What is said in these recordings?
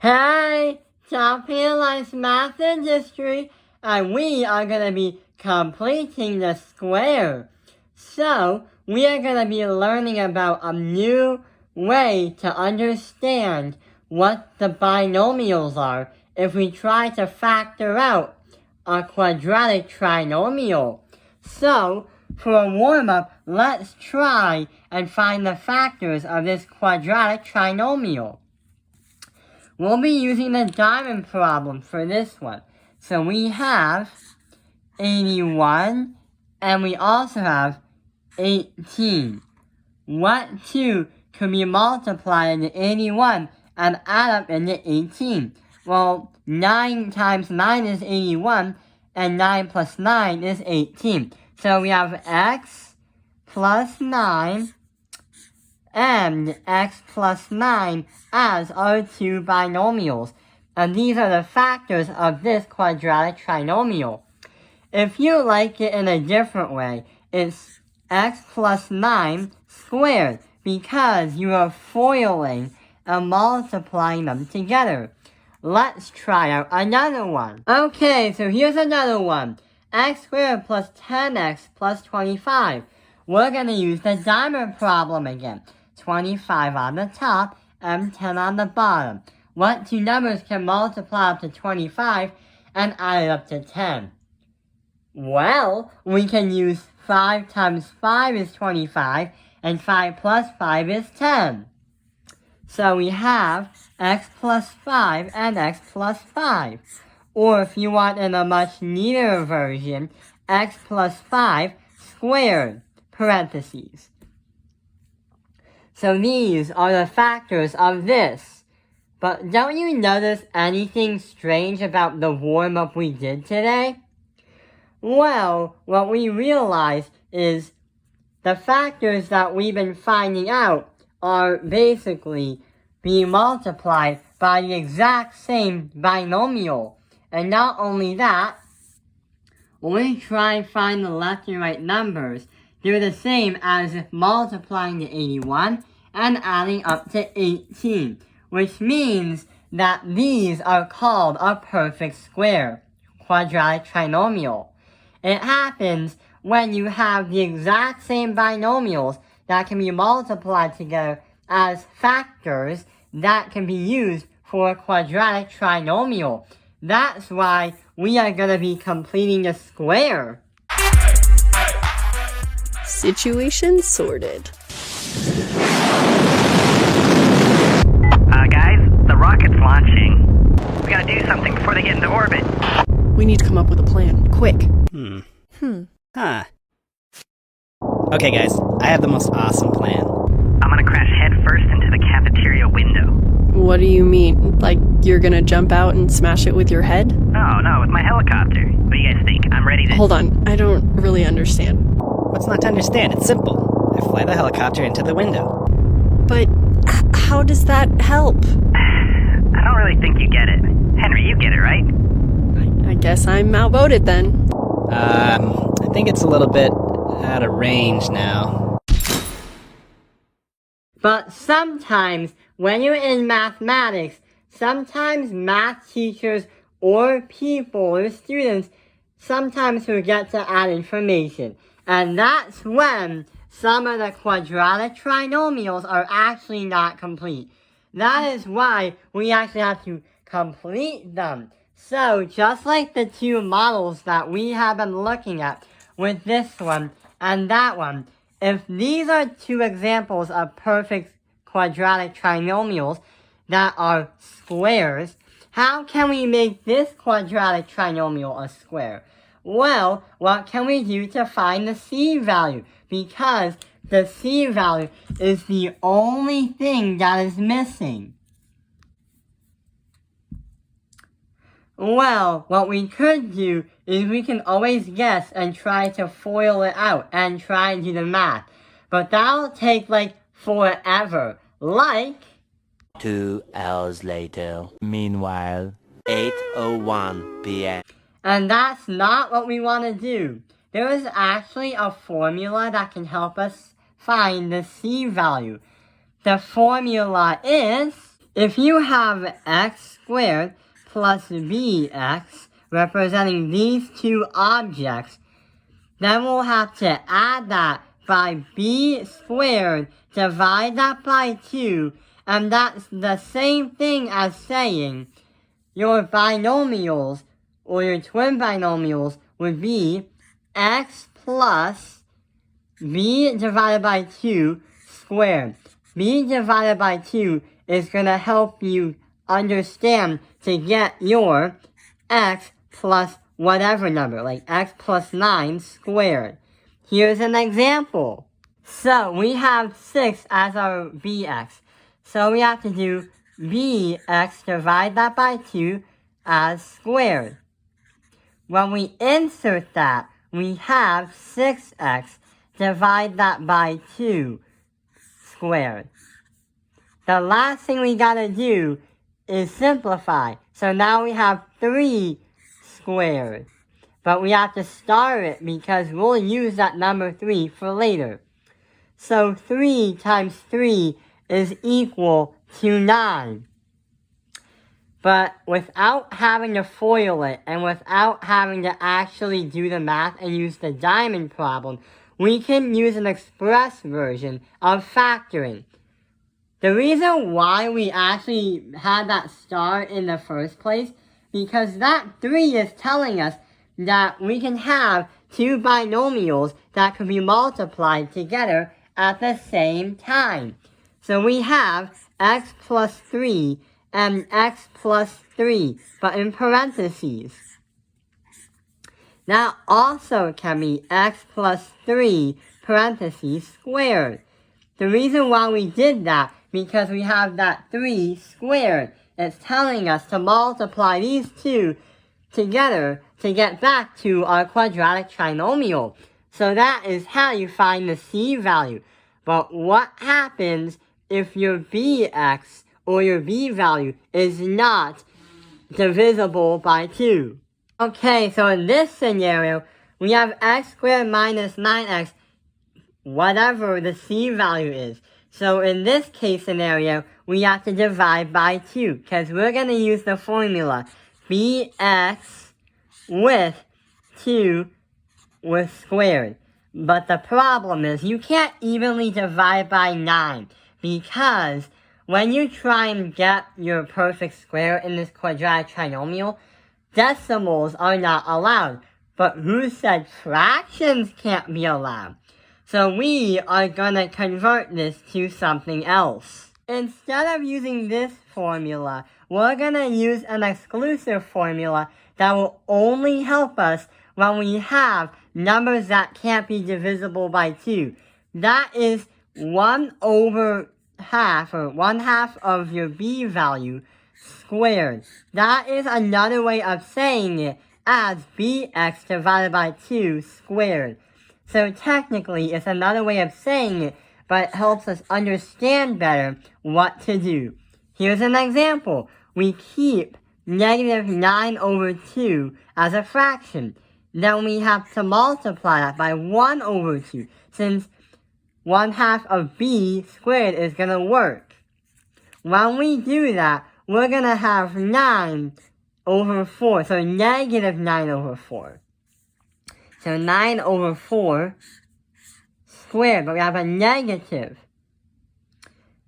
Hey, Top Life Math and History, and we are going to be completing the square. So, we are going to be learning about a new way to understand what the binomials are if we try to factor out a quadratic trinomial. So, for a warm-up, let's try and find the factors of this quadratic trinomial. We'll be using the diamond problem for this one. So we have 81, and we also have 18. What two could be multiplied into 81 and add up into 18? Well, 9 times 9 is 81, and 9 plus 9 is 18. So we have x plus 9 and x plus 9 as our two binomials. And these are the factors of this quadratic trinomial. If you like it in a different way, it's x plus 9 squared because you are foiling and multiplying them together. Let's try out another one. Okay, so here's another one. X squared plus 10x plus 25. We're going to use the diamond problem again. 25 on the top and 10 on the bottom. What two numbers can multiply up to 25 and add it up to 10? Well, we can use 5 times 5 is 25, and 5 plus 5 is 10. So we have x plus 5 and x plus 5. Or if you want in a much neater version, x plus 5 squared, parentheses. So these are the factors of this. But don't you notice anything strange about the warm-up we did today? Well, what we realized is the factors that we've been finding out are basically being multiplied by the exact same binomial. And not only that, when we try and find the left and right numbers, they're the same as if multiplying to 81 and adding up to 18, which means that these are called a perfect square, quadratic trinomial. It happens when you have the exact same binomials that can be multiplied together as factors that can be used for a quadratic trinomial. That's why we are going to be completing the square. Situation sorted. Guys, the rocket's launching. We gotta do something before they get into orbit. We need to come up with a plan, quick. Huh. Okay guys, I have the most awesome plan. I'm gonna crash headfirst into the cafeteria window. What do you mean? Like, you're gonna jump out and smash it with your head? No, with my helicopter. What do you guys think? I'm ready to... Hold on, I don't really understand. What's not to understand? It's simple. I fly the helicopter into the window. But how does that help? I don't really think you get it. Henry, you get it, right? I guess I'm outvoted then. I think it's a little bit out of range now. But sometimes, when you're in mathematics, sometimes math teachers or people or students sometimes forget to add information. And that's when some of the quadratic trinomials are actually not complete. That is why we actually have to complete them. So, just like the two models that we have been looking at with this one and that one, if these are two examples of perfect quadratic trinomials that are squares, how can we make this quadratic trinomial a square? Well, what can we do to find the c value? Because the c value is the only thing that is missing. Well, what we could do is we can always guess and try to FOIL it out and try and do the math. But that'll take like forever. Like 2 hours later. Meanwhile, 8:01 p.m. And that's not what we want to do. There is actually a formula that can help us find the c value. The formula is If you have x squared plus bx representing these two objects, then we'll have to add that by b squared, divide that by 2, and that's the same thing as saying your binomials, or your twin binomials, would be x plus b divided by 2 squared. B divided by 2 is going to help you understand to get your x plus whatever number, like x plus 9 squared. Here's an example. So we have 6 as our bx. So we have to do bx, divide that by 2 as squared. When we insert that, we have 6x, divide that by 2 squared. The last thing we gotta do is simplify. So now we have 3 squared. But we have to star it because we'll use that number 3 for later. So 3 times 3 is equal to 9. But without having to FOIL it and without having to actually do the math and use the diamond problem, we can use an express version of factoring. The reason why we actually had that star in the first place, because that 3 is telling us that we can have two binomials that can be multiplied together at the same time. So we have x plus 3 and x plus 3, but in parentheses. That also can be x plus 3 parentheses squared. The reason why we did that, because we have that 3 squared. It's telling us to multiply these two together to get back to our quadratic trinomial. So that is how you find the c value. But what happens if your bx or your b value is not divisible by 2? Okay, so in this scenario, we have x squared minus 9x, whatever the c value is. So in this case scenario, we have to divide by 2, because we're going to use the formula bx with 2 with squared. But the problem is you can't evenly divide by 9, because when you try and get your perfect square in this quadratic trinomial, decimals are not allowed. But who said fractions can't be allowed? So we are gonna convert this to something else. Instead of using this formula, we're gonna use an exclusive formula that will only help us when we have numbers that can't be divisible by 2. That is 1 over half, or 1/2 of your b value squared. That is another way of saying it as bx divided by 2 squared. So technically, it's another way of saying it, but it helps us understand better what to do. Here's an example. We keep negative 9 over 2 as a fraction. Then we have to multiply that by 1 over 2, since 1/2 of b squared is going to work. When we do that, we're going to have 9 over 4, so negative 9 over 4. So 9 over 4 squared, but we have a negative.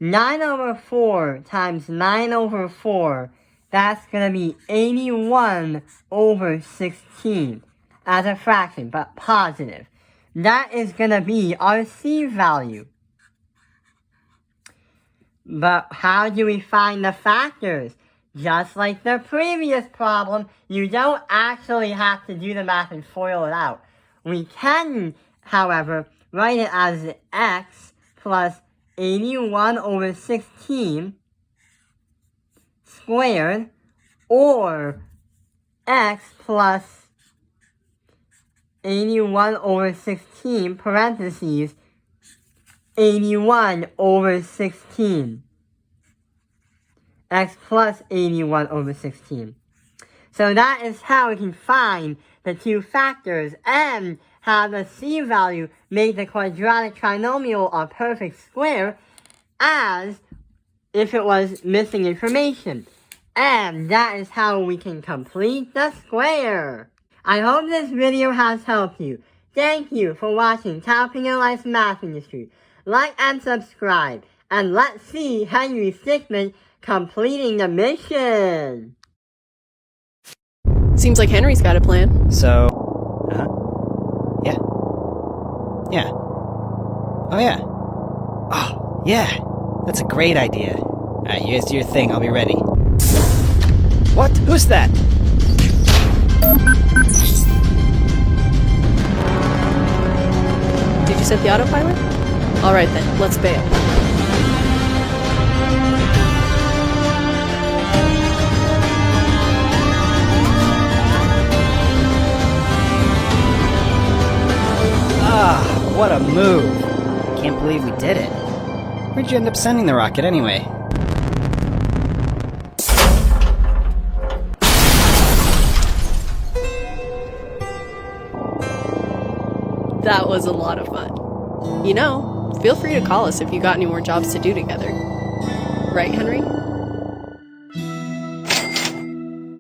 9 over 4 times 9 over 4, that's going to be 81 over 16 as a fraction, but positive. That is going to be our c value. But how do we find the factors? Just like the previous problem, you don't actually have to do the math and FOIL it out. We can, however, write it as x plus 81 over 16 squared, or x plus 81 over 16 parentheses 81 over 16. X plus 81 over 16. So that is how we can find the two factors and have the c value make the quadratic trinomial a perfect square, as if it was missing information. And that is how we can complete the square. I hope this video has helped you. Thank you for watching Topping Your Life's Math Industry. Like and subscribe. And let's see Henry Stickmin completing the mission. Seems like Henry's got a plan. So, yeah. Yeah. Oh, yeah. Oh, yeah. That's a great idea. Alright, you guys do your thing. I'll be ready. What? Who's that? Did you set the autopilot? Alright then, let's bail. Ah, what a move. Can't believe we did it. Where'd you end up sending the rocket anyway? That was a lot of fun. You know, feel free to call us if you got any more jobs to do together. Right, Henry?